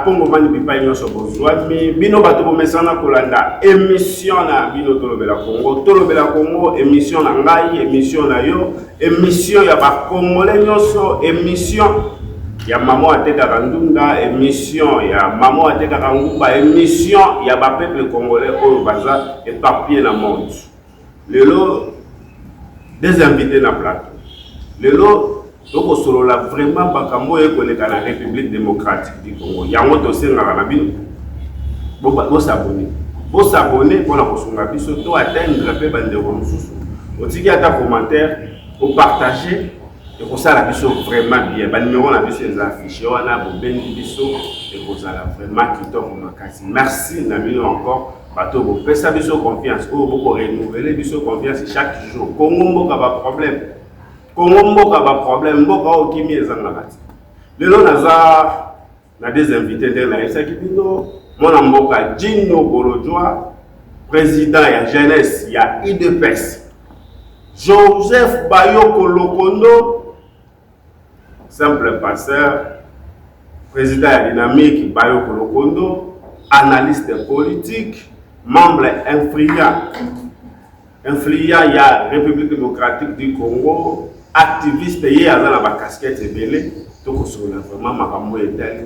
Congo mani bipai nyonso bozwa mi bino bato bomesana kolanda émission na bino tolobela Congo émission na ngai émission na yo émission ya ba congolais nyonso émission ya maman atekaka ndunda émission ya maman atekaka ngumba émission ya ba peuple congolais oyo baza éparpillé na monde lelo des invités na plateau lelo donc solo la vraiment bakambo ekoleka na République démocratique du Congo yango to senga na bino bo s'abonner pour la kosunga biso to atteindre pe bandeko mususu otiki ata commentaire o partager et ko sala biso vraiment bien ba numéro na biso les affichés wana bo bendi biso et ko sala vraiment kitoko makasi merci na bino encore bato bo pesa biso confiance o bo ko renouveler biso confiance chaque jour Congo mboka ba problème Congo mboka ba problème mboka o kimi ezanga kati lelo naza na des invités de la Esakibino mona mboka Dino Bolojwa président ya jeunesse ya IDPS Joseph Bayoko Lokondo simple passeur président ya dynamique Bayoko Lokondo analyste politique membre influent ya République démocratique du Congo activiste et azana ba casquette belé to ko so na vraiment makambo etali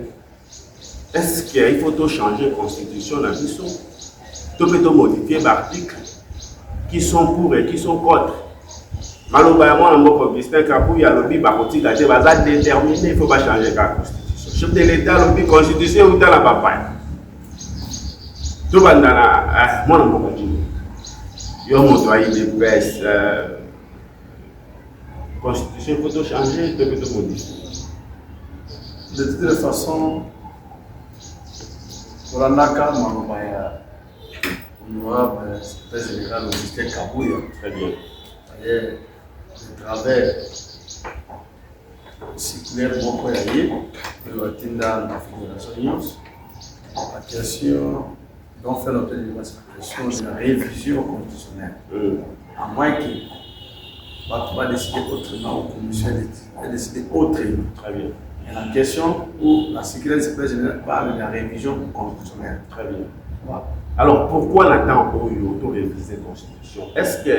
est-ce qu'il faut changer la constitution na biso to peut modifier l'article qui sont pour et qui sont contre maloba ya mwana mboko Augustin Kabuya lobi ba kotika te baza déterminé il faut pas changer la constitution chef de l'état lobi constitution ou la papa to bandana mwana mboko Dino yo moto ayi de presse constitution il faut changer, il faut modifier. De toute façon, pour l'anaka, honorable secrétaire général Augustin Kabuya, très bien. À travers le circulaire Mokoyaye, de la Tinda de la Fédération, la question dont fait l'objet de la question de la révision constitutionnelle. À moins que va décider autrement, ou commission va décider autrement. Très bien. Et la question où la sécurité du secrétaire général parle de la révision constitutionnelle. Très bien. Voilà. Alors pourquoi on attend pour réviser la constitution? Est-ce que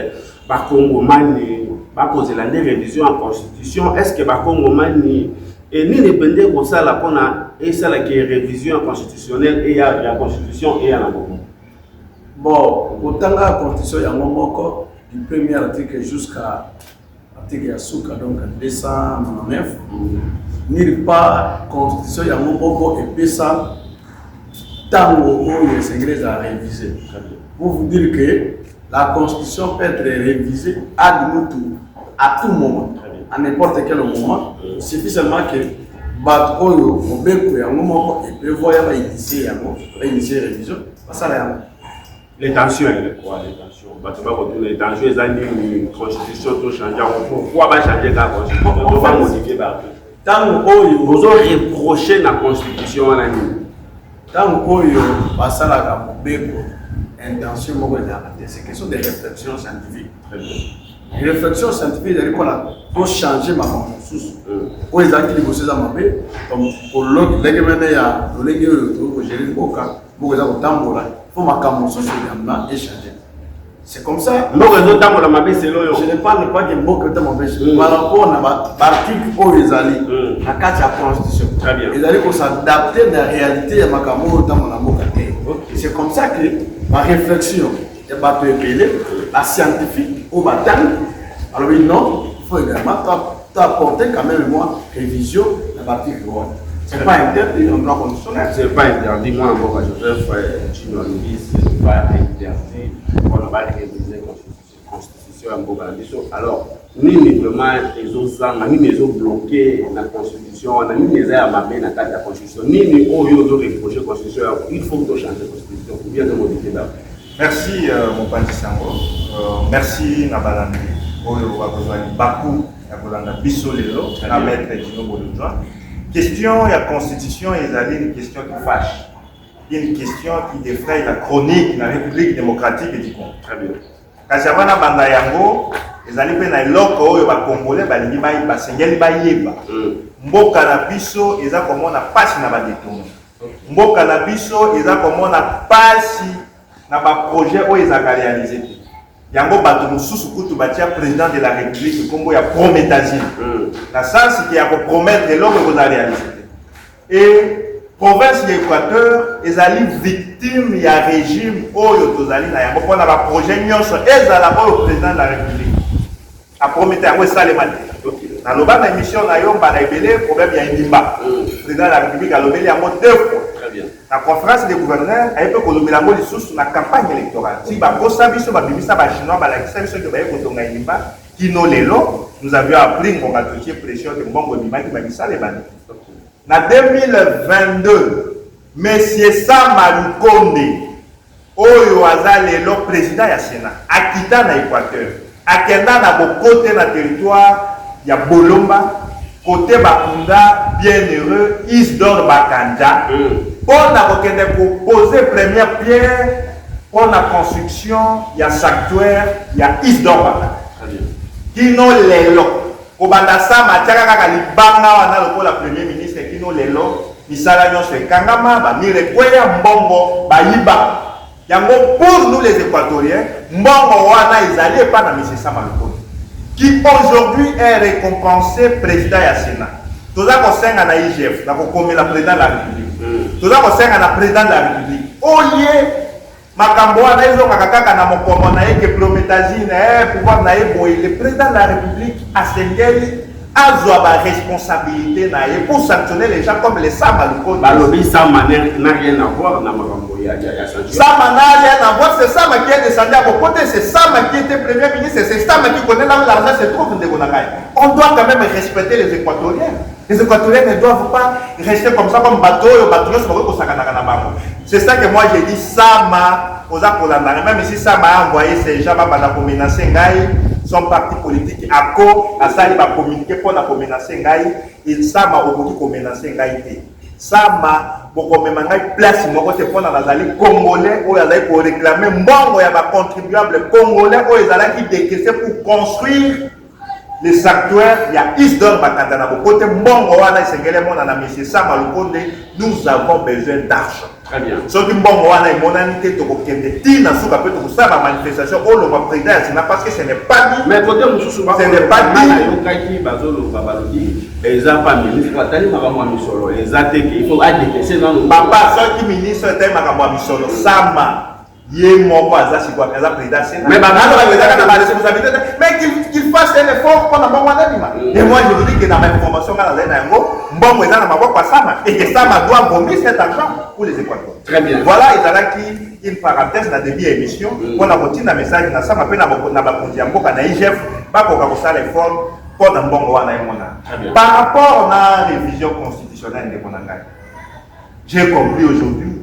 Bakongo Mani va causer la révision en constitution? Est-ce que Bakongo Mani et ni les pendants pour ça la et ça la qui est révision constitutionnelle et la constitution et à la Congo? Bon, autant la constitution il y a un moment du premier article jusqu'à l'article Yasuka, donc 299, n'y pas constitution, il y a un moment et puis ça, tant où il s'engage à réviser. Pour vous dire que la constitution peut être révisée à tout moment, à n'importe quel moment. Il suffit seulement que Batkoyo, Mobeko, il y a un moment et puis voir initier la révision. Les tensions, quoi, les tensions? Les tensions, les constitutions tout changer. Pourquoi va changer la constitution? On va modifier partout. Tant que vous avez reproché la constitution, tant que passer la intention, c'est question de réflexion scientifique. Très bien. Les réflexions scientifiques, pour changer ma conscience. Pour les actes de ces amabés, comme pour l'autre, les gens qui ont les faut ma conscience échanger. C'est comme ça. Je ne parle pas de mots que tu m'as par rapport à l'article où ils allaient, la carte de la constitution. Très bien. Ils allaient s'adapter à la réalité de ma conscience. C'est comme ça que ma réflexion est la scientifique ou ma table. Alors non, il faut également t'apporter quand même moi révision de l'article. Ce n'est pas interdit en droit constitutionnel. Ce n'est pas interdit. Moi, Joseph, ce n'est pas interdit. On va réviser la constitution. Alors, ni vraiment les autres ni les autres bloqués la constitution, ni les amabés dans la constitution, ni les autres reprochés la constitution. Il faut changer la constitution pour bien modifier d'abord. Merci, mon père Sango. Merci, Nabalandi. Bakou, ya kolanda biso lelo na maître Dino Bolodjoa. Question ya constitution ezali une question qui fâche, une question qui défraye la chronique na République démocratique du Congo. Très bien. Kasi avana banda yango ezali pe na eloko oyo ba Congolais balingi basengeli bayeba. Mboka na biso eza komona pasi na ba détourné. Mboka na biso eza komona pasi na ba projet oyo ezaka réaliser. Yango bato mususu kutu batia président de la République kombo ya prométhazine. Na sens qui a ko promettre l'homme ko za réaliser. Et province de l'Équateur ezali victime ya régime oyo tozali na yango pona ba projet nyonso ezala oyo président de la République a promettre yango salema te. Na loba na émission na yo mbana ebele problème ya ndimba. Président de la République a lobeli yango 2 fois. Très bien. La conférence des gouverneurs a été kolobela yango lisusu na campagne électorale. Si ba kosa biso ba bimisa ba chinois ba lakisa biso ke ba ekotonga ndimba kino lelo nous avions appris qu'on a touché pression de mbongo bimaki ba misale bani. Na 2022 Monsieur Sama Lukonde oyo aza lelo président ya Sénat akita na Équateur akenda na bokote na territoire ya Bolomba côté Bakunda bienheureux Isidore Bakanja on a kokende ko poser première pierre pour la construction ya sanctuaire ya Isidore Bakanja kino lelo kobanda Sama tiaka kaka libanga wana lokola premier ministre kino lelo misala nyonso ekangama bamire kweya mbongo bayiba yango pour nous les Équatoriens mbongo wana ezali epa na Monsieur Sama Lukonde qui aujourd'hui est récompensé président ya Sénat. Toza kosenga na IGF na kokomela président de la République. Toza kosenga na président de la République. Oye makambo wana ezongaka kaka na mokombo na ye ke prométhazine pouvoir na ye boye le président de la République asengeli azwa ba responsabilité na ye pour sanctionner les gens comme les Sama Lukonde. Balobi Sama n'a rien à voir na makambo ya sanction. Sama n'a rien à voir, c'est Sama qui est descendu à vos côtés, c'est Sama qui était premier ministre, c'est Sama qui connaît là où l'argent se trouve. On doit quand même respecter les Équatoriens. Les Équatoriens ne doivent pas rester comme ça, comme bateau, c'est ça que moi j'ai dit, Sama, même si Sama a envoyé ces gens pour menacer Ngaï, son parti politique ACO, a sali va communiquer pour la menacer Ngaï, et Sama a beaucoup menacer Ngaï. Sama, beaucoup même place, moi je prends dans les Congolais, où ils pour réclamer mbongo ya ba contribuable Congolais, où ils allaient qui décaisser pour construire le sanctuaire. Il y a Isidore Bakanda na côté mbongo wana sengele mona na Monsieur Sama Lukonde, nous avons besoin d'argent. Très bien. Ce qui mbongo wana est monanité to kokende tina suka pe to ça ma manifestation au le président c'est parce que ce n'est pas dit. Mais côté mususu ce n'est pas dit. Yokaki bazolo babalobi eza pas ministre atali makambo misolo eza te il faut adécaisser dans papa ce qui ministre était makambo misolo Sama ye moko aza sikwa kaza président Sénat. Mais banana va président na ba responsabilité mais qu'il fasse un effort pour na mbongo wana bima. Et moi je vous dis que dans ma information na yango mbongo eza na maboko ya Sama et que Sama doit vomir cet argent pour les Équatoriens. Très bien. Voilà, il y a qui une parenthèse dans début émission. On a continué un message dans ça, mais on a bakondi amboka na IGF, ba ko ka sala effort pour na mbongo wana yemona. Par rapport à la révision constitutionnelle de Konanga. J'ai compris aujourd'hui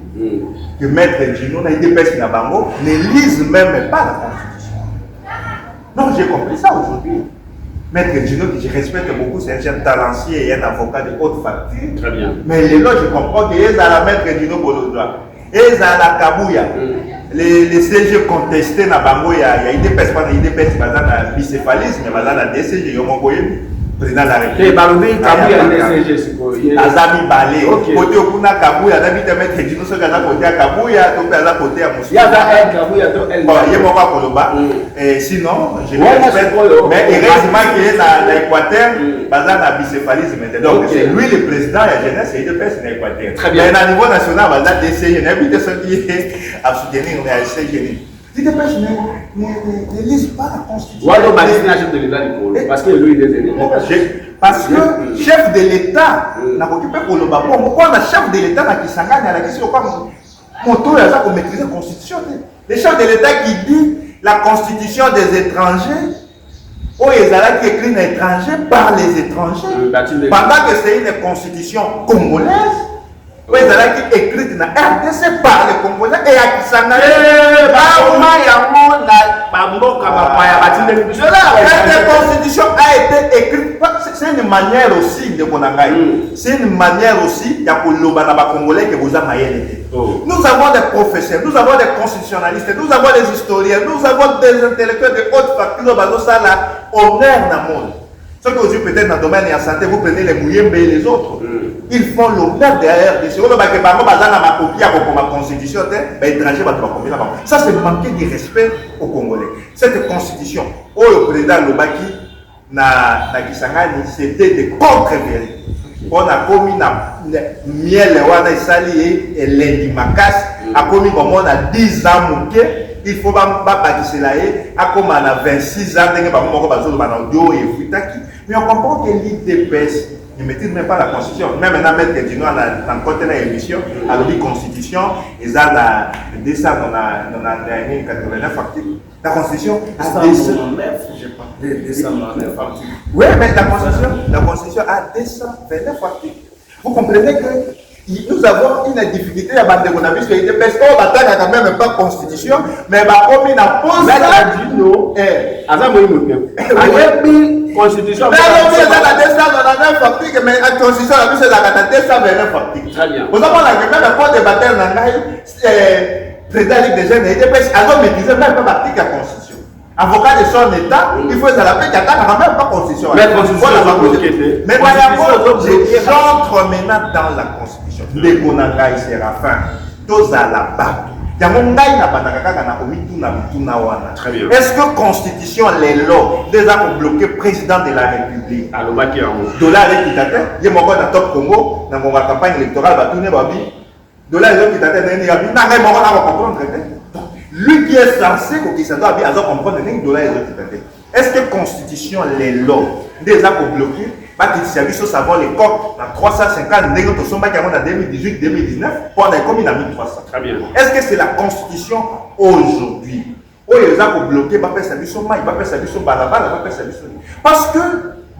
que maître Dino na IDPS na bango ne lise même pas la constitution. Non, j'ai compris ça aujourd'hui. Maître Dino, que je respecte beaucoup, c'est un jeune talancier et un avocat de haute facture. Très bien. Mais les lois, je comprends qu'ils ont la Maître Dino Bolodjoa. Ils ont la Kabouya. Les CG contestés na bango, il y a IDPS, pas IDPS, il y a bicéphalisme, il y a DCG, il y a président de la République. Azami Balé. Côté Okuna Kabouya, Azami Maître Dino, ce gars côté à Kabouya, donc à côté à Moussa. Il y a un Kabouya, bon, il y a mon Koloba. Sinon, je le respecte. Mais heureusement qu'il est dans l'Équateur, basé dans le bicéphalisme. Donc, c'est lui le président de la jeunesse et IDPS dans l'Équateur. Très bien. Mais à niveau national, basé dans DCG, n'habite ceux qui à soutenir les CG. L'IDPS ne lise pas la constitution. Chef de l'État parce que lui, il est élu. Parce que chef de l'État n'a pas occupé pour le bas. Pourquoi le chef de l'État n'a qui s'engage à la question comme moto et ça pour maîtriser la constitution. Le chef de l'État qui dit la constitution des étrangers, ou les Arabes qui écrivent étrangers par les étrangers, pendant que c'est une constitution congolaise. Oui, ils ont écrit dans RDC par les Congolais et à Kisanga. Cette constitution a été écrite, c'est une manière aussi de Konangai. C'est une manière aussi de Congolais que vous avez. Nous avons des professeurs, nous avons des constitutionnalistes, nous avons des historiens, nous avons des intellectuels de haute facture, honneur dans le monde. Ce que vous dites peut-être dans le domaine de la santé, vous prenez les Mouyembe et les autres. Ils font l'honneur derrière. Ça, c'est manquer de respect aux Congolais. Cette constitution, où le président Lobaki na Kisangani, c'était des contre-vérités. On a commis miel wana isali et lundi makas a commis comme on a 10 ans mouké. Il faut pas bâtir cela à comme on a 26 ans mais on comprend que l'IDPS ne maîtrise même pas la constitution. Même maintenant, mettre que Dino dans côté de l'émission, à la constitution, ils ont la 289 articles. La constitution a 299 articles. Oui, mais la constitution a 229 articles. Vous comprenez que nous avons une difficulté à battre mon avis sur l'IDPS. On n'attaque quand même pas la constitution, mais comme il a posé constitution. Mais la 299 articles, mais la constitution, c'est la 229 articles. Très bien. Vous avez même un point de bataille dans le président de des jeunes, l'IDPS, ils ont maîtrisé même pas l'article de la constitution. Avocat de son état, il faut se rappeler qu'il n'y a même pas la constitution. Mais la constitution, mais j'entre maintenant dans la constitution. Les Konangai Séraphin, tous à la barre. Est-ce que constitution les lois des actes bloqués président de la République dollar équitateur il y a encore dans top Congo dans la campagne électorale va tourner babi dollar équitateur lui qui est censé qu'il s'en doit bien comprendre que dollar équitateur. Est-ce que constitution les lois des actes bloqués qui service au savoir les corps dans 350 négociations sont en 2018-2019 pour la commune à 1300. Très bien. Est-ce que c'est la constitution aujourd'hui où les actes bloqués va faire service au maïs, va faire service au balabala, va faire service au parce que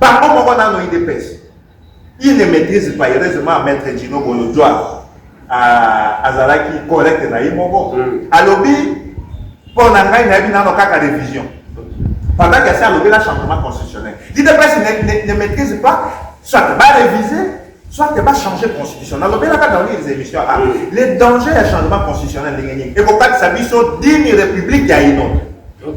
par contre on a nos IDPS. Il ne maîtrise pas heureusement Maître Dino Bolodjoa à Zalaki correct na Imogo. À lobby pour n'engager n'a bien dans cas révision. Pendant qu'il y a un changement constitutionnel. L'IDPS ne maîtrise pas, soit tu vas réviser, soit tu vas changer la constitution. Dans les émissions, les dangers du changement constitutionnel, et pour que ça puisse d'une république, il y a une autre.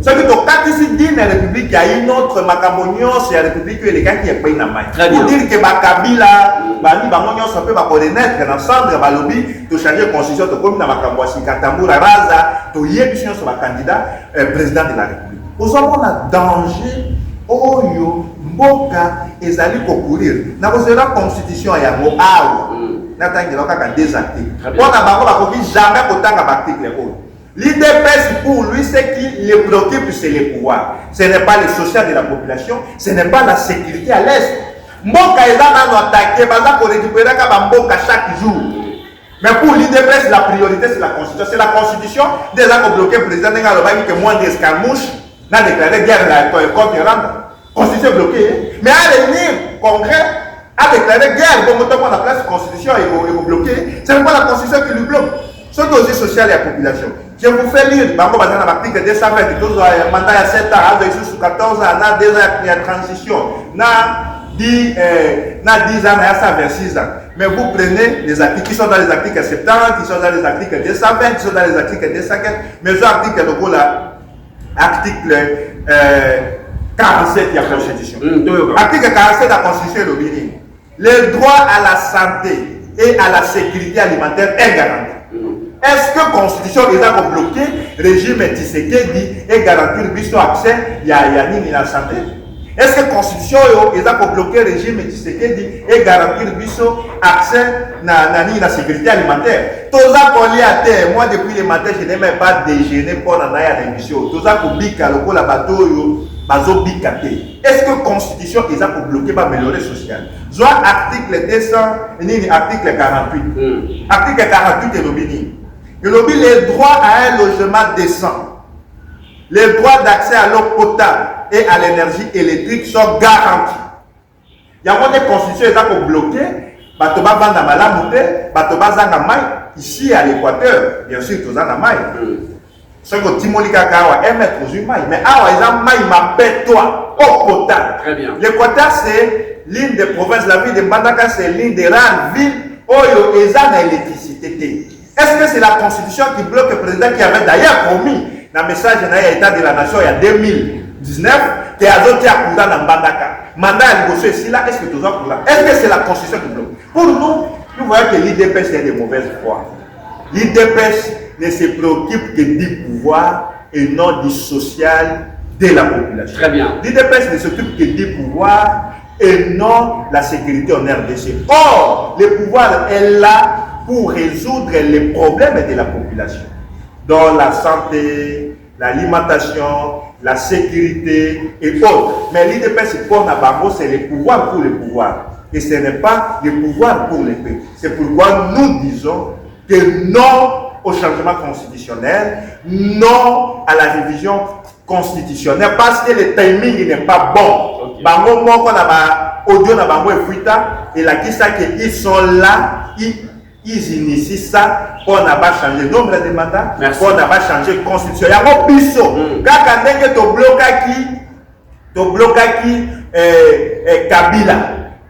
Ce que tu as ici, d'une république, il y a une autre, Macamonion, c'est la république où les gars qui est payé dans la main. Pour dire que Kabila, Bamonion, ça peut reconnaître ensemble, lobby, tu changes la constitution, tu comme dans Macamboisi, Katambura, Raza, tu y es sur le candidat président de la république. Nous avons un danger, Oyo, Mboka, et Zali concourir. Nous avons la constitution, il y a un mot, nous avons des articles. On n'a jamais autant d'articles. L'IDPS pour lui, c'est qu'il est bloqué, puis c'est le pouvoir. Ce n'est pas le social de la population, ce n'est pas la sécurité à l'Est. Mboka est là dans attaquer, pour récupérer Mboka chaque jour. Mais pour l'IDPS, la priorité, c'est la constitution. C'est la constitution des accords bloqués, le président Nengalobaki, que moins d'escarmouches. On a déclaré guerre contre l'Iran. Constitution bloquée. Mais à l'avenir, Congrès a déclaré guerre. Comme on a la place constitution est bloquée. Ce n'est pas la constitution qui lui bloque. C'est aussi social et la population. Je vous fais lire. Dans l'article 220, il mandat à 7 ans, avec sous 14 ans, il y a transition. Il y a 10 ans, il y a 126 ans. Mais vous prenez les articles qui sont dans les articles 70, qui sont dans les articles 220, qui sont dans les articles 215. Mais les articles là. Article 47 de la Constitution. Article 47 de la Constitution de l'Union. Le droit à la santé et à la sécurité alimentaire est garanti. Est-ce que la Constitution est bloquée, régime Tshisekedi et garantir le accès à la santé? Est-ce que la Constitution est bloquée, régime Tshisekedi et garantir le accès à la sécurité alimentaire? Tout ça qu'on lit à terre, moi depuis le matin, je n'ai même pas déjeuné pour la l'émission. Tout ça qu'on bika, le coup la bateau, bazo bikate. Est-ce que la Constitution est bloquée par améliorer le social? Soit article 200, article 48. Article 48 est l'obéni. Il obéit les droits à un logement décent. Les droits d'accès à l'eau potable et à l'énergie électrique sont garantis. Il y a des constitutions qui sont bloquées. Batoba Vanda Malamute, Batoba Zanga Mai, ici à l'Équateur, bien sûr, tous en Mai. Ce que Timoli Kakawa aime être aux humains, mais ah, exemple, Mai m'appelle toi, au potable. Très bien. L'Équateur, c'est l'une des provinces, la ville de Mbandaka, c'est l'une des rares villes où il y a l'électricité. Est-ce que c'est la constitution qui bloque le président qui avait d'ailleurs promis dans le message de l'État de la Nation il y a 2019 qui a doté à Kounda dans Mbandaka? Mandat à négocier ici là, est-ce que tout ça pour là? Est-ce que c'est la constitution qui bloque? Pour nous, nous voyons que l'IDPS est de mauvaise foi. L'IDPS ne se préoccupe que du pouvoir et non du social de la population. Très bien. L'IDPS ne s'occupe que du pouvoir et non la sécurité en RDC. Or, le pouvoir est là pour résoudre les problèmes de la population, dans la santé, l'alimentation, la sécurité et autres. Mais l'IDPS, c'est le pouvoir pour le pouvoir. Et ce n'est pas le pouvoir pour les peuples. C'est pourquoi nous disons que non au changement constitutionnel, non à la révision constitutionnelle, parce que le timing n'est pas bon. Bango moko na ba audio na bango efuita et la kisa que ils sont là, ils initient ça pour ne pas changer le nombre de mandats, pour ne pas changer la constitution. Il y a un biseau. Quand tu bloques Kabila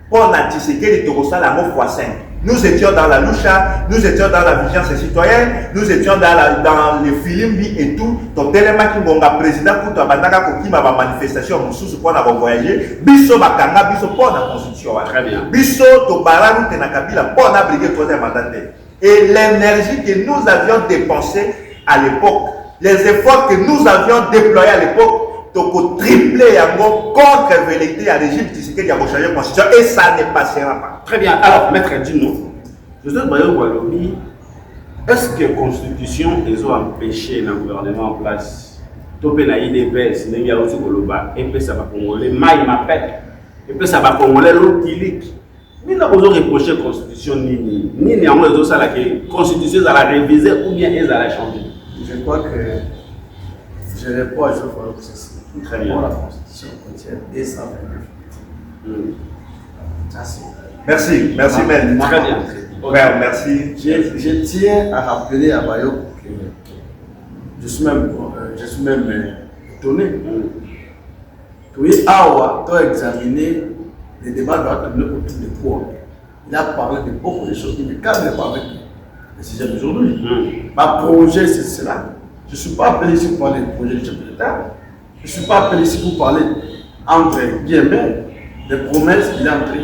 pour n'anticiper la mot x5. Nous étions dans la loucha, nous étions dans la vigilance citoyenne, nous étions dans les films et tout. Donc, tellement qu'il y a un président pour toi, qui m'a manifestation, pour voyager, biso bakanga, biso pour la constitution. Très bien. Biso to baranu te nakabila pour n'abriger le troisième mandat. Et l'énergie que nous avions dépensée à l'époque, les efforts que nous avions déployés à l'époque, donc tripler contre velléité à régime qui a changé la constitution et ça ne passera pas. Très bien. Alors, maître Dino, je sais pas, est-ce que la constitution les a empêché le gouvernement en place? Topé na IDPS, il y a aussi Koloba, et puis ça va congolais, maï m'appelle, et puis ça va congolais l'autre qui mais nous avons reproché la constitution ni en moins ça la constitution elle a révisé ou bien elle a changé. Je crois que je réponds à Geoffroy ceci. Très bien. La constitution contient et ça Merci, merci Mel. Très bien. Ouais, merci. Je tiens à rappeler à Bayo que je suis même étonné. Oui, Awa, tu as examiné les débats de autour de quoi. Il a parlé de beaucoup de choses qui ne cadrent pas avec le sujet d'aujourd'hui. Ma projet, c'est cela. Je ne suis pas appelé ici pour parler du projet du chef de l'État. Je ne suis pas appelé ici pour parler, entre guillemets, des promesses qu'il est en train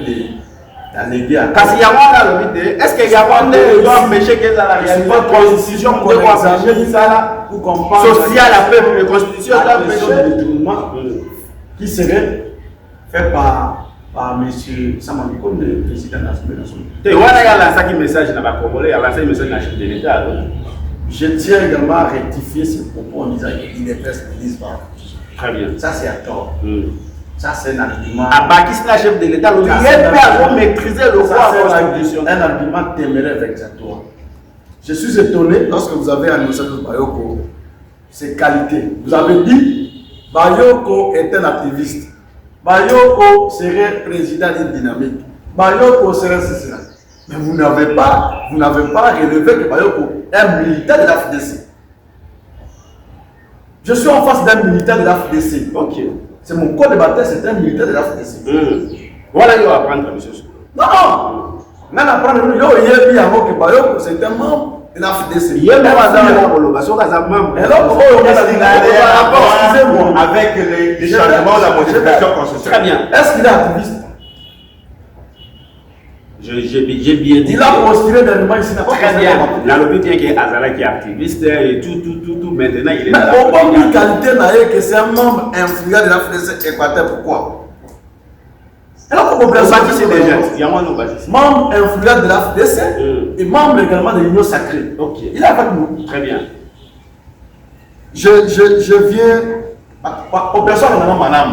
d'alléguer à. Parce qu'il y a là le vide. Est-ce qu'il y a un doit empêcher que ça la réalisation constitution pour empêcher ça pour comprendre social à peuple, la constitution la question de détournement qui serait fait par M. Samaniko, le président de l'Assemblée nationale. Et voilà, il y a lancé un message dans la Congolais, il y a lancé un message dans le chef de l'État. Je tiens également à rectifier ce propos en disant qu'il n'est presque pas. Très bien. Ça, c'est à tort. Ça, c'est un argument. À Bakis, la chef de l'État, il peut maîtriser le pouvoir constitutionnel. Un argument téméraire exactement. Je suis étonné lorsque vous avez annoncé que Bayoko, ses qualités. Vous avez dit Bayoko est un activiste. Bayoko serait président d'une dynamique. Bayoko serait cela. Mais vous n'avez pas relevé que Bayoko est un militaire de la FDC. Je suis en face d'un militaire de la FDC. Ok. C'est mon code de bataille, c'est un militaire de la FDC. Voilà, il va apprendre, monsieur. Non! Même apprendre, c'est un membre de la FDC. Il y a même un avec les changements de la modification constitutionnelle. Très bien. Est-ce qu'il est activiste? J'ai bien dit. Il a postulé dernièrement ici. Très bien. La lobby bien que Azala qui est activiste et tout. Maintenant, il est là. Mais pourquoi une qualité que c'est un membre influent de la FDC Équateur? Pourquoi? Membre influent de la FDC et membre également de l'Union sacrée. Ok. Il est avec nous. Très bien. Je viens aux personnes de madame.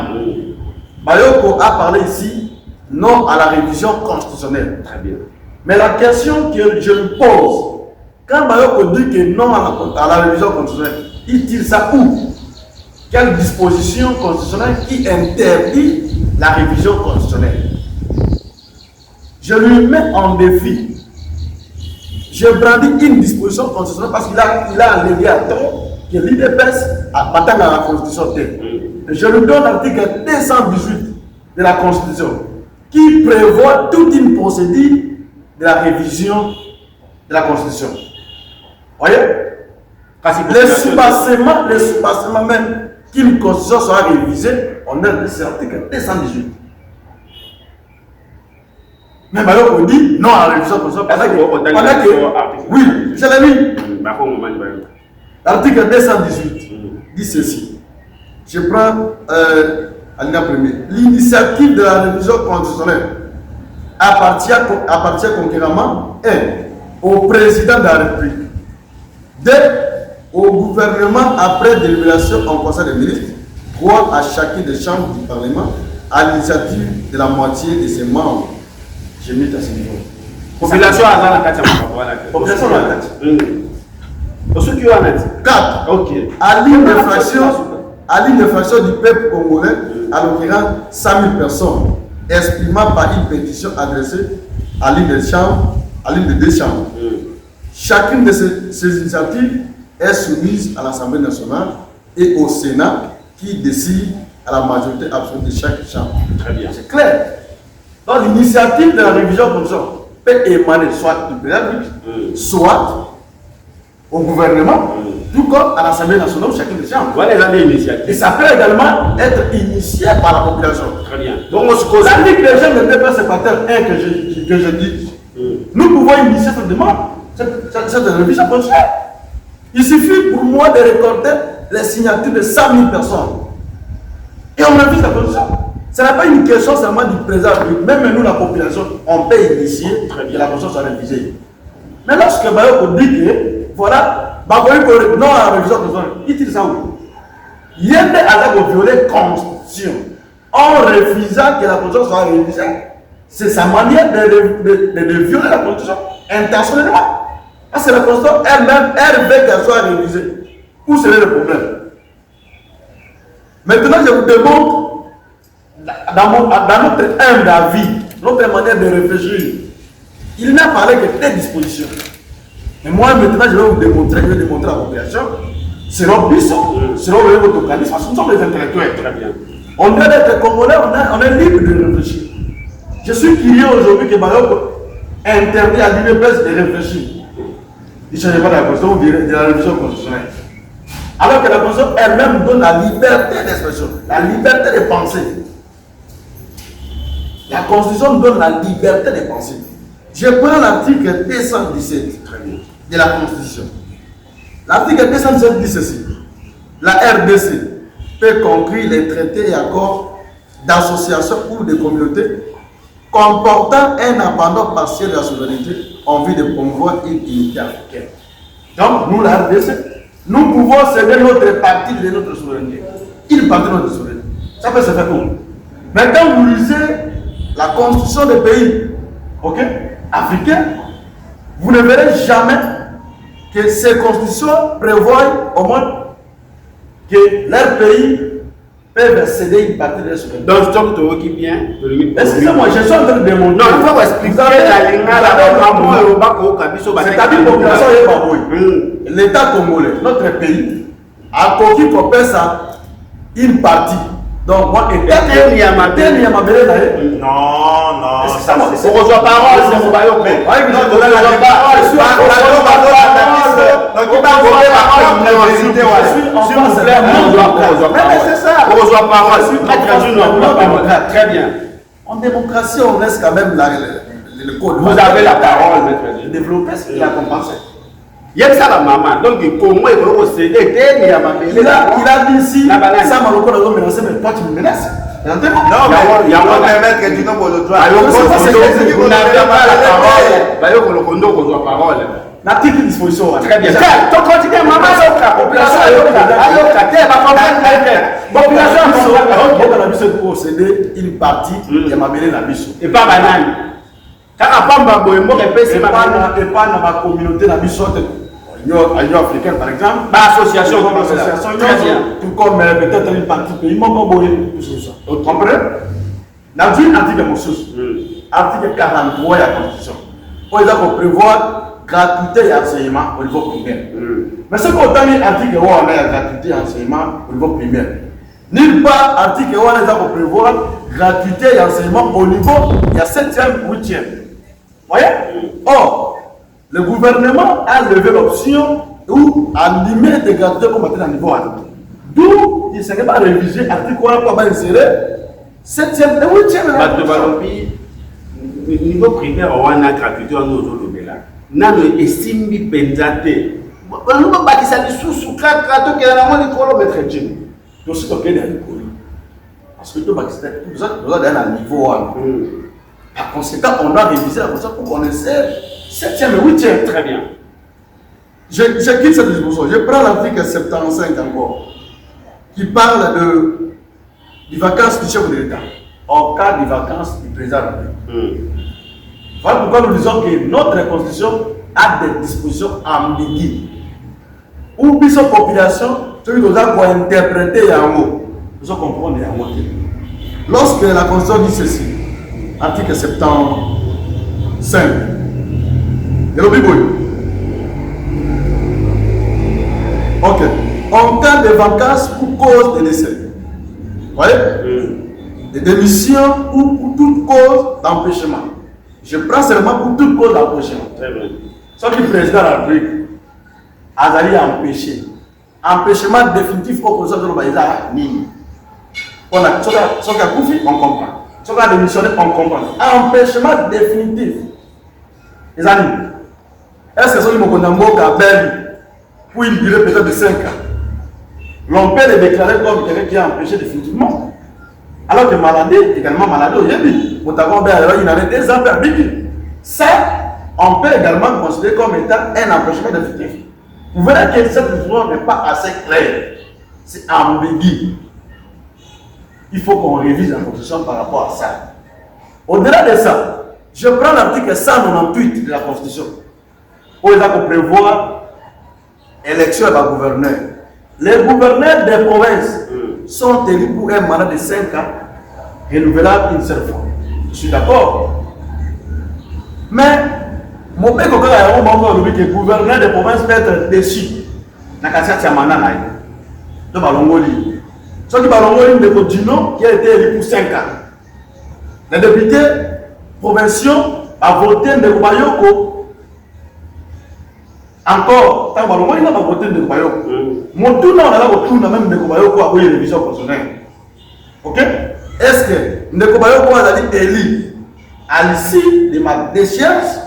Bayoko a parlé ici non à la révision constitutionnelle. Très bien. Mais la question que je me pose, quand Bayoko dit que non à la révision constitutionnelle, il tire ça où? Quelle disposition constitutionnelle qui interdit la révision constitutionnelle? je lui mets en défi. Je brandis une disposition constitutionnelle parce qu'il a allégué à tort que l'IDPS a battu dans la Constitution. Je lui donne l'article 218 de la Constitution qui prévoit toute une procédure de la révision de la Constitution. Vous voyez? Le sous-bassement même qu'une Constitution soit révisée, on a l'article 218. Mais alors on dit non à la révision de la Constitution. Oui, je l'ai lu. L'article 218 dit ceci. Je prends alinéa premier. L'initiative de la révision constitutionnelle appartient concurremment 1. Au président de la République, 2. Au gouvernement après délibération en conseil des ministres, 3. À chacune des chambres du Parlement à l'initiative de la moitié de ses membres. Je mets à ce niveau. Population à la carte. Population à la carte. Ceux qui ont 4. Ok. À l'infraction du peuple congolais, à l'occurrence 100 000 personnes, exprimant par une pétition adressée à l'une des deux chambres. Chacune de ces initiatives est soumise à l'Assemblée nationale et au Sénat qui décide à la majorité absolue de chaque chambre. Très bien. C'est clair. Donc l'initiative de la révision comme ça peut émaner soit du président, soit au gouvernement, tout comme à l'Assemblée nationale, chacune des chambres. Voilà les années initiatives. Et ça peut également être initié par la population. Très bien. Donc on se cause. Ça dit que les gens ne pas séparateurs, que je dis. Nous pouvons initier cette demande, cette révision constitutionnelle. Il suffit pour moi de récolter les signatures de 100 000 personnes. Et on révise la constitution. Ce n'est pas une question seulement du président, même nous, la population, on peut initier que la constitution soit révisée. Mais lorsque Bayoko dit que, voilà, non à la révision constitutionnelle, il dit ça où? Il y a des attaques pour violer la constitution en refusant que la constitution soit révisée. C'est sa manière de violer la constitution intentionnellement. Parce que la constitution elle-même, elle veut qu'elle soit révisée. Où serait le problème? Maintenant, je vous démontre, dans notre humble avis, notre manière de réfléchir, il n'a parlé que des dispositions. Et moi, maintenant, je vais démontrer à la population, selon Bisson, selon votre organisme, parce que nous sommes des intellectuels. Très bien. On doit être congolais, on est libre de réfléchir. Je suis curieux aujourd'hui que Bayoko interdit à l'UDPS de réfléchir. Il ne change pas de la constitution de la révision constitutionnelle. Alors que la constitution elle-même donne la liberté d'expression, la liberté de penser. La constitution donne la liberté de penser. Je prends l'article 217 de la constitution. L'article 217 dit ceci. La RDC peut conclure les traités et accords d'association ou de communauté comportant un abandon partiel de la souveraineté en vue de promouvoir une unité africaine. Donc, nous, la RDC, nous pouvons céder notre partie de notre souveraineté. Une partie de notre souveraineté. Ça peut se faire comment? Mais quand vous lisez la constitution des pays africains, vous ne verrez jamais que ces constitutions prévoient au moins que leur pays peuvent céder une partie de leur souveraineté. Donc, je trouve qu'il vient. Excusez-moi, je suis en train de démontrer. Non, il faut expliquer la c'est-à-dire la population est babouille. L'État congolais, notre pays, a conquis pour faire ça une partie. Donc, moi, Non, non. Ça, on reçoit parole, c'est mon baillot. Mais, très bien. En démocratie, on laisse quand même le code. Vous avez la parole, maître. Développer ce qu'il a compensé. Il y a ça la maman, donc comment il faut céder? Il a dit ici, ça m'a menacé, mais toi tu me menaces. Non, mais il y a un permettre que tu n'as pas le droit. Vous n'avez pas la parole. L'article disposition. Très bien. Tu continues, maman, la population est pour céder une partie de ma mêlée la biso. Et pas banane. Quand on parle de et pas dans ma communauté la biso. L'Union africaine, par exemple, association, tout comme peut-être une partie pays, vous comprenez? Dans une article de article 43 de la Constitution. On a prévoir gratuité et enseignement au niveau primaire. Mais ce qu'on a dit, article 1, on a gratuité et enseignement au niveau primaire. Nulle part, article 1, on a prévoir gratuité et enseignement au niveau, il y a 7e, 8e. Voyez? Or, le gouvernement a levé l'option ou a limité des gratuités comme on a niveau 1. D'où il ne serait pas révisé l'article 1 pour insérer 7e et 8e. Niveau primaire, on a gratuité, on a nos là. Nous estimons pendate. On a bâti ça sous kaka, qui est la moindre école maître Jim. Tout ce qu'on a l'école. Parce que tout ça, un niveau 1. Par conséquent, on a révisé la constitution pour qu'on essaie 7e et 8e. Très bien. Je quitte cette disposition. Je prends l'article 75 encore, qui parle des vacances du chef de l'État, en cas de vacances du président de la République. Voilà pourquoi nous disons que notre constitution a des dispositions ambiguës. Ou bien sa population, celui qui doit interpréter un mot, nous allons comprendre un mot. Lorsque la constitution dit ceci, article 75, et le Bible. Ok. En cas de vacances pour cause de décès. Vous voyez? De démission ou pour toute cause d'empêchement. Je prends seulement pour toute cause d'empêchement. Très bien. Ce qui est président de la République a allé empêcher. Empêchement définitif au conseil de l'Obaïza. On a ce qu'on a confié, on comprend. Ce qu'on a démissionné, on comprend. Empêchement définitif. Les amis, est-ce que ce qui m'a dit à Belle pour une durée peut-être de 5 ans, l'on peut le déclarer comme quelqu'un qui est empêché définitivement? Alors que maladie, également maladie, il y a des ans perdu. Ça, on peut également considérer comme étant un empêchement définitif. Vous verrez que cette décision n'est pas assez claire. C'est ambigu. Il faut qu'on révise la Constitution par rapport à ça. Au-delà de ça, je prends l'article 198 de la Constitution, où il faut prévoir élection à gouverneur. Les gouverneurs des provinces sont élus pour un mandat de 5 ans, renouvelable une seule fois. Je suis d'accord. Mais, mon père, quand il que le gouverneur des provinces peut être déçu, dans le mandat, de Balongoli. Ce qui Balongoli de Kodino, qui a été élu pour 5 ans. Les députés provinciaux ont voté de Bayoko. Encore, tant Balongoli n'a pas voté de Bayoko. Mon tour, on a voté même de Bayoko à la révision constitutionnelle. Ok? Est-ce que Ndeko Bayoko a été élu à l'issue de ma déchéance?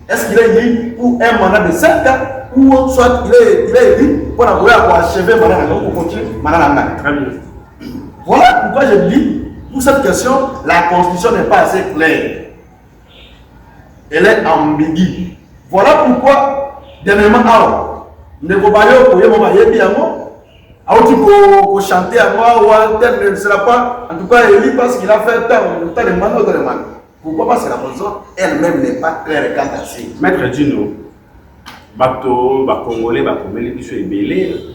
Est-ce qu'il est élu pour un mandat de 5 ans ou soit il est élu pour achever le mandat pour continuer le mandat? Très bien. Voilà pourquoi je dis, pour cette question, la Constitution n'est pas assez claire. Elle est ambiguë. Voilà pourquoi, dernièrement, Ndeko Bayoko, il y a pour chanter à moi ou tel ne sera pas, en tout cas, élu parce qu'il a fait tant de mandat ou de mandat. Pourquoi? Parce que la Constitution elle-même n'est pas claire quant à ça. Maître Dino, bato, Congolais, Bakomeli, qui sont ébélés,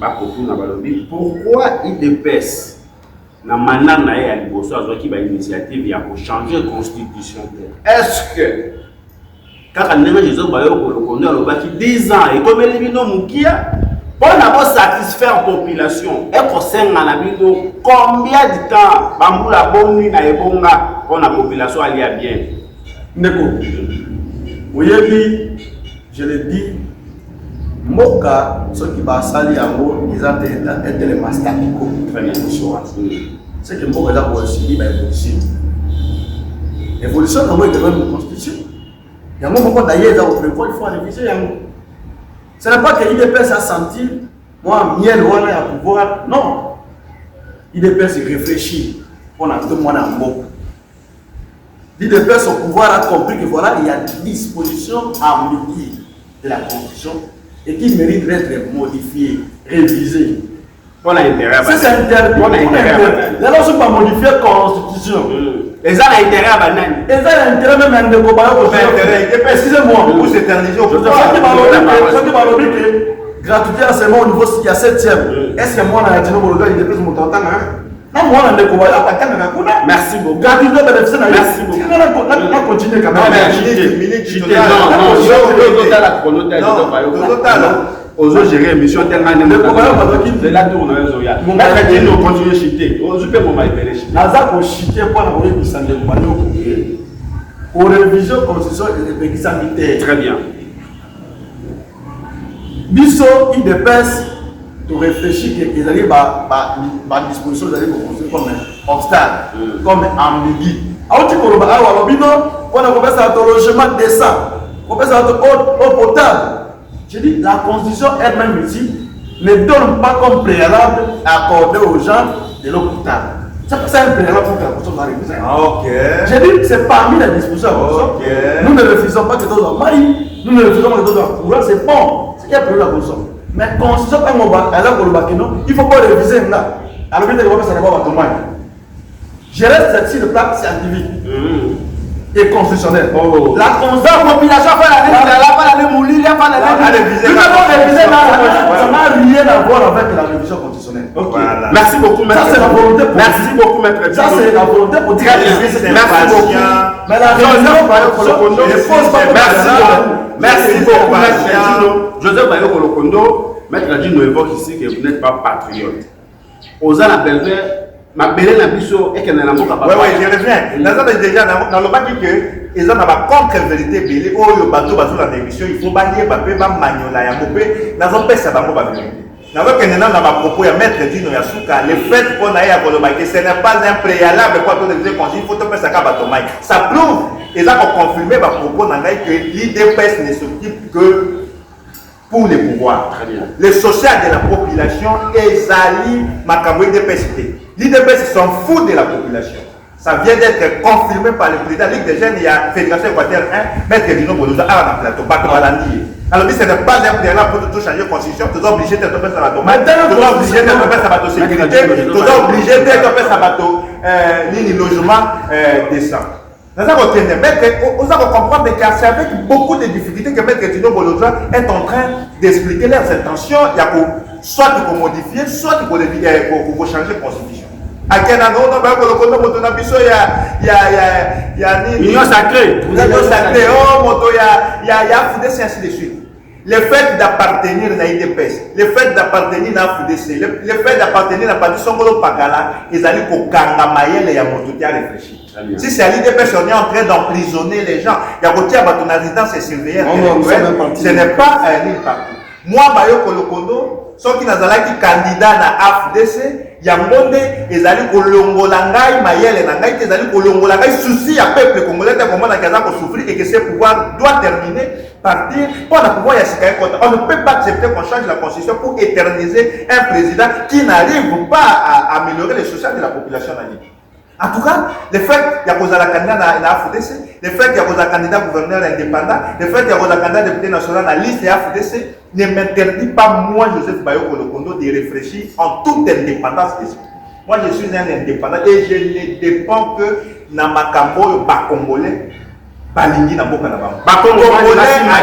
pourquoi il dépasse dans mandat à l'Ibosso qui a une initiative pour changer la Constitution? Est-ce que quand on a Jésus Bayoko, le qui 10 ans et comme il est Moukia, pour satisfaire la population, combien de temps Bamboula Boni na Ebonga pour la population aller bien? Ndeko, oui, je le dis, Moka, ceux qui va salir en haut, ils ont été les masters. C'est que Moka a aussi l'évolution. L'évolution, comment il devrait une constitution? Il y a un moment d'ailleurs, il faut réviser. Ce n'est pas que l'IDPS a senti, moi, miel, on a pouvoir. Non. L'IDPS réfléchit. On a tout le monde en mot. L'IDPS au pouvoir a compris que voilà, il y a des dispositions ambiguës de la Constitution et qui méritent d'être modifiées, révisées. On a intérêt à ça. C'est interdit. On a intérêt. Les gens ne sont pas modifiés la Constitution. Les gens ont intérêt à banane. Les gens ont intérêt même à ne excusez-moi. Vous s'éterniser au pouvoir. Ce qui m'a dit que gratuité à ce moment au niveau, il y a 7e. Est-ce que moi, on a dit que il dépêche mon temps? Merci beaucoup. Merci beaucoup. On continue quand même. Ozo gérer émission tellement de la tourne Zoya. On va continuer chiter. On peut mon maïpele chiter. Naza ko chiter pour la voyer bisande mbano ko. Au révision constitution et examiner. Très bien. Biso IDPS de réfléchir que ils allaient ba disposition d'aller construire comme un obstacle, comme ambigu. Aouti koloba awa lobino on a commencé à logement décent. On commence à eau potable. Je dis, la Constitution elle-même ici ne donne pas comme préalable accordé aux gens de l'eau potable. C'est un préalable pour que la Constitution soit révisée. Je dis, c'est parmi les dispositions de la Constitution. Nous ne refusons pas que d'autres soient maïs, nous ne refusons pas que d'autres soient courants, c'est bon. C'est qu'il y a prévu la Constitution. Mais la Constitution, quand on va à la Constitution, il ne faut pas réviser là. Alors, ça n'est pas votre main. Je reste sur le plan scientifique. Et constitutionnel. La population fait l'année, ça n'a rien à voir avec la révision constitutionnelle. Voilà. Merci beaucoup, maître. Ça, c'est la volonté pour merci beaucoup, maître. Ça, c'est la volonté pour dire. Merci beaucoup. Mais la révision, merci beaucoup, maître. Joseph Bayo Kolokondo, maître Adjino évoque ici que vous n'êtes pas patriote. Aux ans ma belle na biso et que na mboka papa. Ouais, je reviens. Dans déjà dans le bac que ils ont ma contre-vérité belé oh le bateau dans l'émission il faut banier papier ba maniola ya mopé na zo pesa bango ba vérité. Na ko kenena na ba propos ya maître Dino ya Suka le fait qu'on a ya ko le bac ce n'est pas un préalable pour tout les conseils il faut te pesa ka bato mai. Ça prouve ils ont confirmé ba propos na ngai que l'IDPS ne s'occupe que pour les pouvoirs. Le social de la population est ali makambo IDPS. L'IDPS s'en fout de la population. Ça vient d'être confirmé par le président de la Ligue des Jeunes, il y a Fédération Équateur 1, Maître Dino Boloza, à la plateau, alors, ce n'est pas un préalable pour tout changer la constitution, tu es obligé d'être fait à la domaine, tu es obligé d'être fait à la sécurité, tu es obligé d'être fait à la logement décent. Nous allons comprendre que c'est avec beaucoup de difficultés que Maître Dino Boloza est en train d'expliquer leurs intentions. Il y a soit qu'il faut modifier, soit qu'il faut changer la constitution. À quel endroit il y a l'union sacrée. L'union sacrée, oh, il y a FUDC, ainsi de suite. Le fait d'appartenir à l'IDPS, le fait d'appartenir à FUDC, le fait d'appartenir à Parti Songolo Pakala, ils allaient pour Kangamayel et Yamoto qui a réfléchi. Si c'est à l'IDPS, on est en train d'emprisonner les gens. Il y a côté à ton résidence et surveiller. Ce n'est pas un île partout. Moi, Bayo Kolokondo, ceux qui n'ont pas candidat à FDC, Yangonde, ils allaient au Longolangai, Mayel et Nangai, ils allaient au Longolangai, souci à peuple congolais, comment on a souffrir et que ce pouvoir doit terminer, partir, pour pouvoir y assurer. On ne peut pas accepter qu'on change la constitution pour éterniser un président qui n'arrive pas à améliorer le social de la population. En tout cas, le fait qu'il y a un candidat à la FDC, le fait qu'il y a un candidat gouverneur indépendant, le fait qu'il y a un candidat député national à la liste de la FDC ne m'interdit pas, moi, Joseph Bayo Kolokondo, de réfléchir en toute indépendance d'esprit. Moi, je suis un indépendant et je ne dépends que dans ma cambo, pas congolais. Balingi na mboka na bango.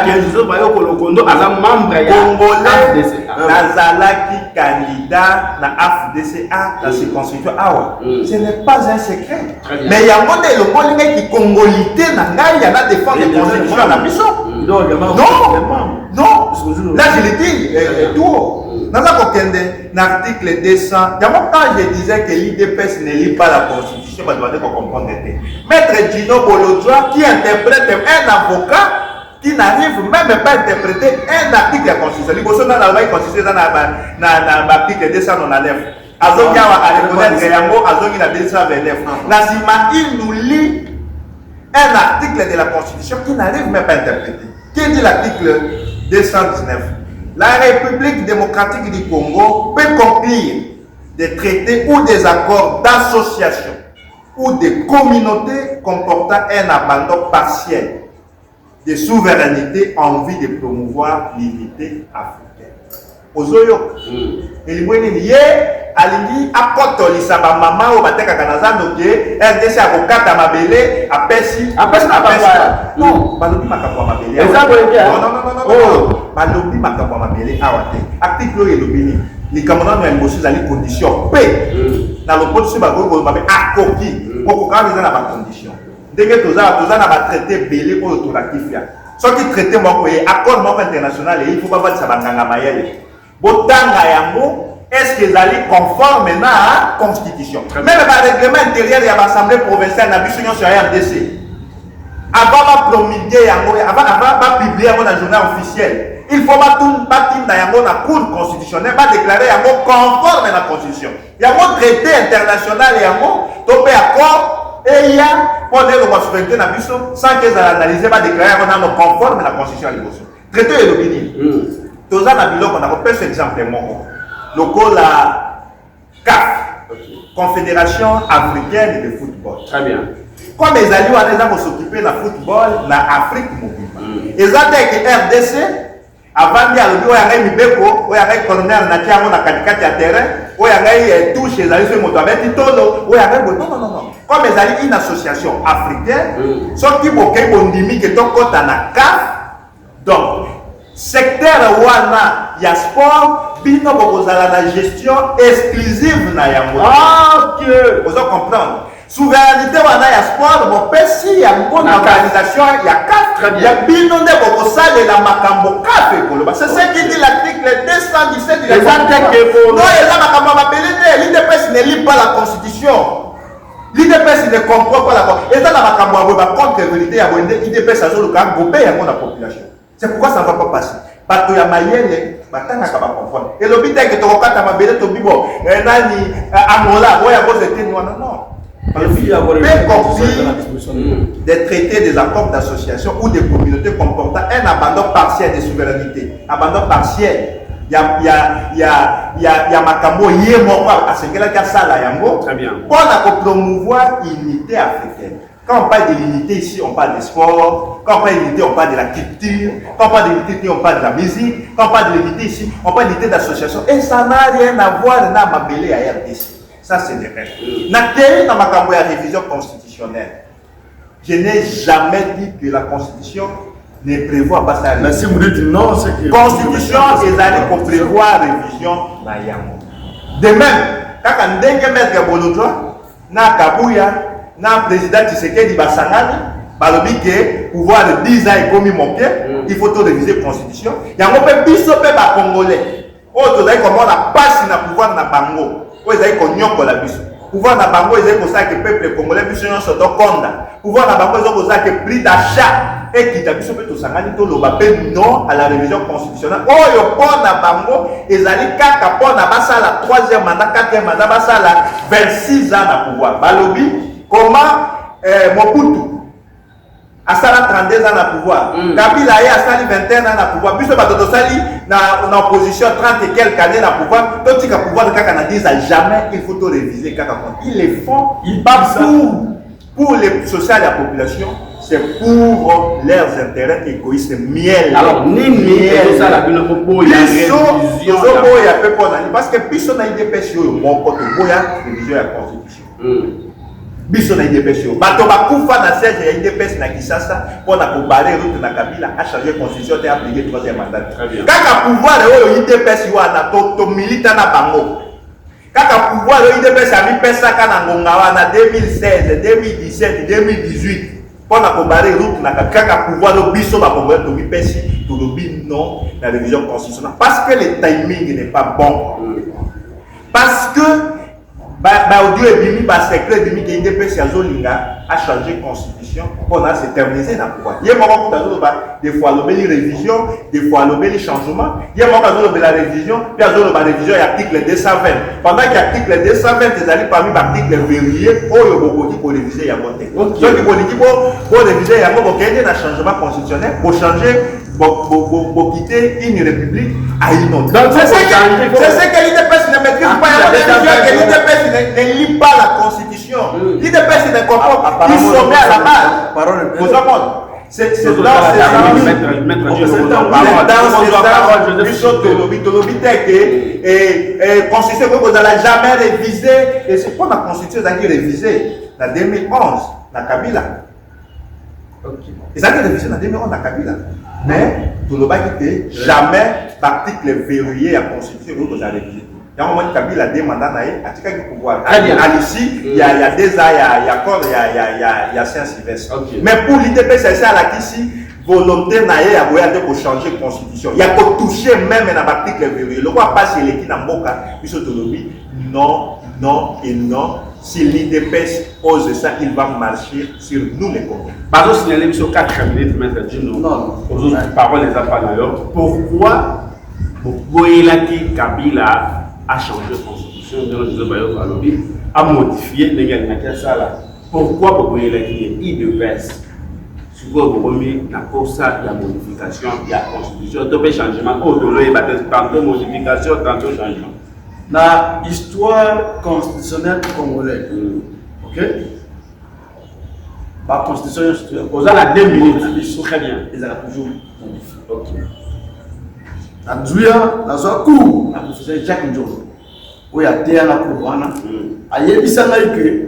Joseph Bayo Kolokondo aza membre ya Congolais nazalaki candidat na FDCA dans ce constitution awa. Ce n'est pas un secret. Mais il y a un monde le Congolais qui congolité na ngai ya na défendre la constitution na biso. Non. Là je le dis tout. Dans l'article 200, quand je disais que l'IDPS ne lit pas la constitution, je dois comprendre. Maître Dino Boloza qui interprète un avocat qui n'arrive même pas à interpréter un article de la constitution. Il y a un constitution dans l'article 299. Il nous lit un article de la constitution qui n'arrive même pas à interpréter. Qui dit l'article 219? La République démocratique du Congo peut conclure des traités ou des accords d'association ou de communauté comportant un abandon partiel de souveraineté en vue de promouvoir l'unité africaine. Ozoyo, elimweni ye alingi akotolisa ba mama o bateka kanazando ke RDC akokata mabele apesi non balobi makambo ya mabele non balobi makambo ya mabele awate article elobini likambo nano ya liboso ezali condition pe na lopoto bakoki koloba mpe akoki kokokana eza na bacondition ndenge toza na batraité belé oyo tolakifia soki traité moko ye accord moko international il faut babatisa banganga mayele botanga yango est-ce que ezali conforme na constitution même barèglement intérieur ya baassemblée provinciale na biso nyonso ya RDC avant bapromulguer yango avant bapublier yango na journal officiel il faut batinda yango na cour constitutionnelle badéclarer yango conforme na constitution yango traité international yango to mpe accord eya mpo na elongwa souveraineté na biso sans que ezala analyse badéclarer yango nano conforme na constitution ya liboso traité elobi nini toza na biloko na kopesa exemple moko lokola CAF Confédération africaine de football. Très bien. Comme ezali wana eza s'occuper na football na Afrique mobimba eza te ke RDC avandi alobi oyo yangai mibeko oyo yangai corner na tiango na katikati ya terrain oyo yangai touche ezali soki moto abeti tolo oyo yangai boye non comme ezali une association africaine soki bokei bondimi ke tokota na CAF donc secteur wana ya sport bino bokozala na gestion exclusive na yango ok ozo comprendre souveraineté wana ya sport bopesi yango na organisation ya CAF ya bino nde bokosalela makambo CAF ekoloba c'est ce qui dit l'article 217 du non eza makambo ya mabele te l'IDPS ne lit pas la constitution l'IDPS ne comprend pas la constitution eza na makambo ya boye bacontre vérité ya boye nde IDPS azoluka gobe yango na population c'est pourquoi ça ne va pas passer bato ya mayele batangaka baconfondre elobi te ke tokokata mabele tobi bo nani amola oyo yango zeteni wana non fait copie des traités, des accords d'association ou des communautés comportant un abandon partiel de souveraineté. Abandon partiel. Il y a makambo yé moko à ce que la sala yango. Très bien. Pour promouvoir l'unité africaine. Quand on parle de l'unité ici, on parle de sport. Quand on parle de l'unité, on parle de la culture. Quand on parle de l'unité, on parle de la musique. Quand on parle de l'unité ici, on parle de l'unité d'association. Et ça n'a rien à voir avec ma belé à RDC. Ça, c'est des règles. Dans ma révision constitutionnelle, je n'ai jamais dit que la Constitution ne prévoit pas ça. Mais si vous dites non, c'est que... Constitution, c'est allé pour prévoir révision. De même, quand on dit que M. Bolodjoa, na Kabouya, na président Tshisekedi Basangani, balobi que pouvoir de 10 ans est commis mon pied, il faut tout réviser la Constitution. Il y a un peu de Congolais. Oh, tu as comment on a passé na pouvoir na Bango. Ezali konyokola biso pouvoir na bango ezali kosala ke peuple congolais biso nyonso tokonda pouvoir na bango ezali kosala ke prix d'achat ekita biso mpe tosangani toloba mpe non à la révision constitutionnelle oyo mpo na bango ezali kaka mpo na basala 3e mandat 4e mandat basala 26 ans na pouvoir balobi comment Mobutu asala 32 ans na pouvoir Kabila ye asali 21 ans na pouvoir biso bato tosali na opposition 30 et quelques années na pouvoir totika pouvoir de kaka na 10 ans jamais il faut tout réviser kaka ils le font pour les social et la population c'est pour leurs intérêts égoïstes miel alors nini ça la bino boya révision boya pe pona parce que biso na IDPS yo moko to boya révision ya constitution biso na IDPS bato bakufa na siège ya IDPS na Kinshasa mpona kobare route na Kabila a changé constitution te appliqué 3e mandat kaka pouvoir oyo IDPS wana to milita na bango kaka pouvoir oyo IDPS amipesaka na ngonga wana 2016 2017 2018 mpona kobare route na kaka pouvoir oyo biso bakongolais tomipesi tolobi non na révision constitutionnelle parce que le timing n'est pas bon parce que audio ebimi secret ebimi ke IDPS azolinga a changé constitution pour se terminer na pouvoir ye moko kutazoloba des fois lobeli révision des fois lobeli changement ye moko azolobela révision puis azoloba révision ya article 220 pendant que article 220 ezali parmi baarticle verrouillé oyo bokoki koréviser yango te soki bolingi boréviser yango bokende na changement constitutionnel bochanger quitter une république à une autre. Donc c'est ce que l'IDPS ne maîtrise pas. L'IDPS ne lit pas la constitution. L'IDPS ne comprend pas. Ils sont mis à la base. Vous comprenez? C'est dans ces constitution que vous n'allez jamais réviser. Et c'est pour la constitution que vous avez révisé en 2011, dans Kabila. Ils ont révisé en 2011 dans Kabila. Mais tout le monde jamais l'article verrouillé à la constitution que vous avez révisé. Il y a un moment Kabila a deux mandats à Tika du pouvoir. Très bien. À l'ICI, il y a 2 ans, il y a encore, il y a Saint-Sylvestre. Okay. Mais pour l'IDP, c'est ça là qu'ici, volonté naïe à pour changer la constitution. Il y a pour toucher même dans l'article verrouillé. Le roi passe les qui n'a pas non, non et non. Si l'IDPS ose ça, il va marcher sur nous les Congolais. Par exemple, signaler sur 4 minutes, maître Dino. Non. Aux autres paroles des appareils. Pourquoi Boyelaki Kabila a changé la constitution a modifié les ça. Pourquoi Boyelaki IDPS na ça la modification de la constitution, tout changement, tantôt modification, tantôt changement. La histoire constitutionnelle congolaise, ok? La constitution, aux à 2 minutes, très bien. Ils ont toujours modifié. Ok. La Douya, la Zoa Kou, la professeur Jacques Ndjolo, où il y a terre la Kourouana, a Yébissa Naïke,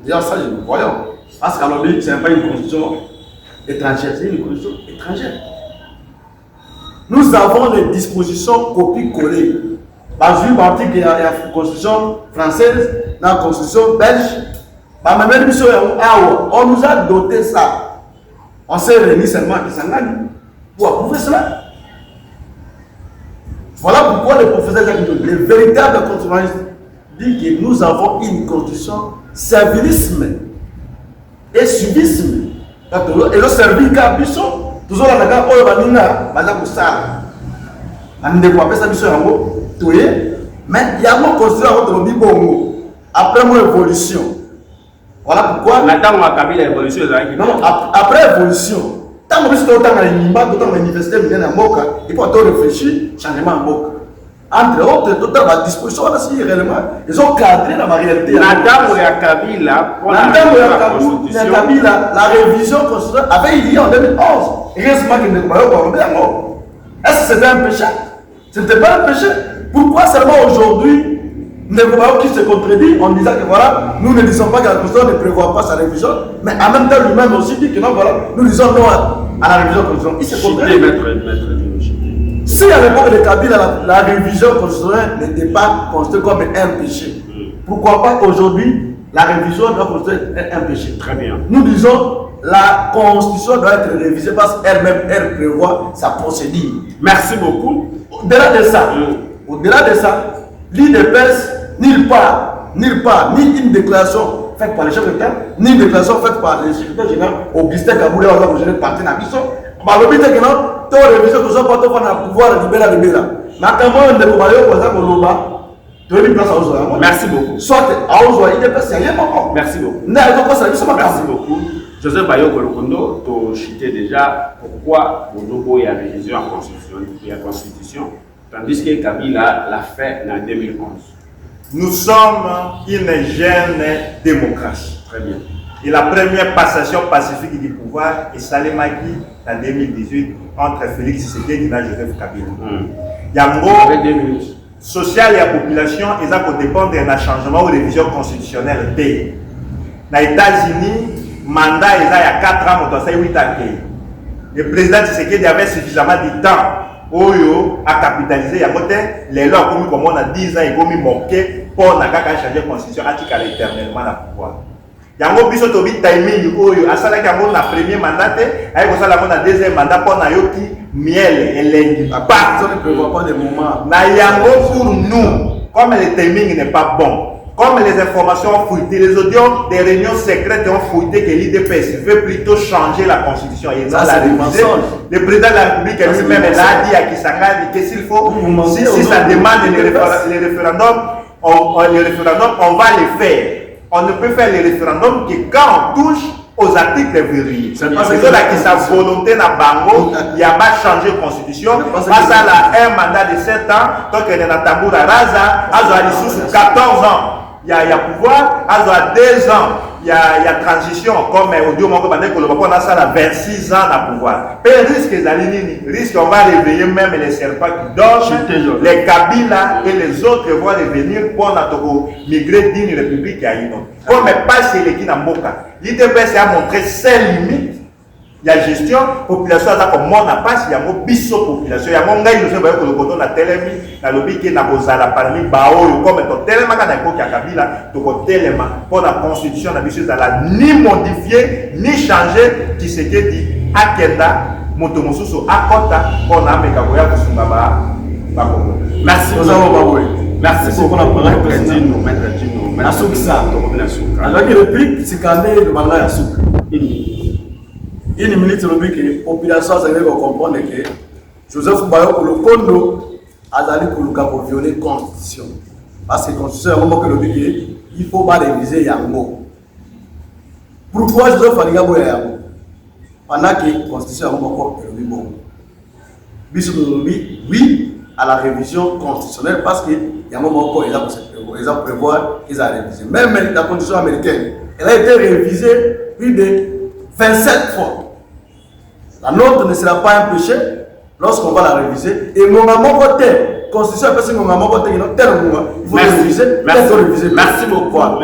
déjà ça, je le voyons. Parce qu'à l'objet, ce n'est pas une constitution étrangère, c'est une constitution étrangère. Nous avons les dispositions copies-collées. Par exemple, il y a la constitution française, la constitution belge. On nous a doté ça. On s'est réunis seulement à Kisangani pour approuver cela. Voilà pourquoi le professeur Jacques Ndjolo, le véritable constitutionnaliste, dit que nous avons une constitution servilisme et suivisme. Et le service qu'a Bisson, toujours dans le cas où il y a mais il y a mon constitution après mon évolution. Voilà pourquoi. Non, après évolution. Tant que vous avez dans l'université, il faut réfléchir, changement en Moka. Entre autres, tout à disposition, réellement, ils ont cadré dans ma réalité. La révision constitutionnelle avait eu lieu en 2011. Heureusement qu'il ne pouvait pas. Est-ce que c'était un péché? Ce n'était pas un péché. Pourquoi seulement aujourd'hui, Ndeko qui se contredit en disant que voilà, nous ne disons pas que la Constitution ne prévoit pas sa révision, mais en même temps lui-même aussi dit que non, voilà, nous disons non à la révision constitutionnelle. Il se contredit. Si à l'époque de Kabila, la révision constitutionnelle n'était pas considérée comme un péché, pourquoi pas aujourd'hui la révision doit considérer un péché? Très bien. Nous disons la Constitution doit être révisée parce qu'elle-même, elle prévoit sa procédure. Merci beaucoup. Au-delà de ça, l'IDPS, nulle part, ni une déclaration faite par les chefs d'État, ni une déclaration faite par le secrétaire général Augustin Kaboulé, au général parti dans Bissau. Le but est que non, tout révision que nous avons pouvoir libérer la libérer. Maintenant, de merci beaucoup. Soit à Ozoa, IDPS, il y a rien encore. Merci beaucoup. Merci beaucoup. Joseph Bayoko Lokondo, tu as cité déjà pourquoi Bonobo y a révision en constitution, tandis que Kabila l'a fait en 2011. Nous sommes une jeune démocratie. Très bien. Et la première passation pacifique du pouvoir est Salemaki en 2018 entre Félix Tshisekedi et Joseph Kabila. Yango, social et la population, ils ont dépendre d'un changement ou révision constitutionnelle. Dans les États-Unis, mandat il y a 4 ans, 8 ans. Le président Tshisekedi avait suffisamment de temps à capitaliser. Il y a les lois comme on a 10 ans, ils ont manqué pour changer la constitution éternellement le pouvoir. Il y a un peu de timing, à ça la premier mandat, il deuxième mandat pour miel et lengue. Ça ne prévoit pas de moment. Pour nous, comme le timing n'est pas bon, comme les informations ont fuité, les audios des réunions secrètes ont fuité que l'IDPS veut plutôt changer la constitution et non la réviser. Le président de la République lui-même a dit à Kisangani que s'il faut, si ça demande les référendums, on va les faire. On ne peut faire les référendums que quand on touche aux articles verrouillés. C'est parce que sa volonté n'a pas il n'y a pas changé de constitution. Parce à un mandat de 7 ans, donc il y a un tambour à Raza, à 14 ans. Il y a pouvoir, à 2 ans, il y a transition, comme au Dieu Mongo Bandé, on a ça à 26 ans à pouvoir. Et risque, on va réveiller même les serpents qui dorment, les Kabila et les autres vont revenir pour migrer d'une république à une autre. Comme pas chez les Kinamboka, l'IDPS a montré ses limites ya gestion population aza komona pasi yango biso population yango ngai nyonso baye kolokoto na telemi nalobi ke na kozala parmi baoyo comme totelemaka na epoke ya kabila tokotelema mpo na constitution na biso ezala ni modifié ni changé Tshisekedi akenda moto mosusu akota mpo na ameka koya kosunga bakongo. Merci beaucoup. Merci beaucoup la parole président maître Dino. Asukisa. Alors que réplique c'est quand même le manga ya suka. Une minute lobi que population ça veut comprendre que Joseph Bayoko le Kondo azali koluka pour violer constitution. Parce que constitution est que lobi que il faut pas réviser yango. Pourquoi Joseph Faliga boya yango? Pendant que constitution est encore lobi bon. Biso lobi oui à la révision constitutionnelle parce que il y a un moment où ils ont prévoir qu'ils ont révisé. Même la constitution américaine, elle a été révisée plus de 27 fois. La nôtre ne sera pas un péché lorsqu'on va la réviser. Et mon maman côté, constitution, parce que mon maman côté, il faut réviser. Merci beaucoup.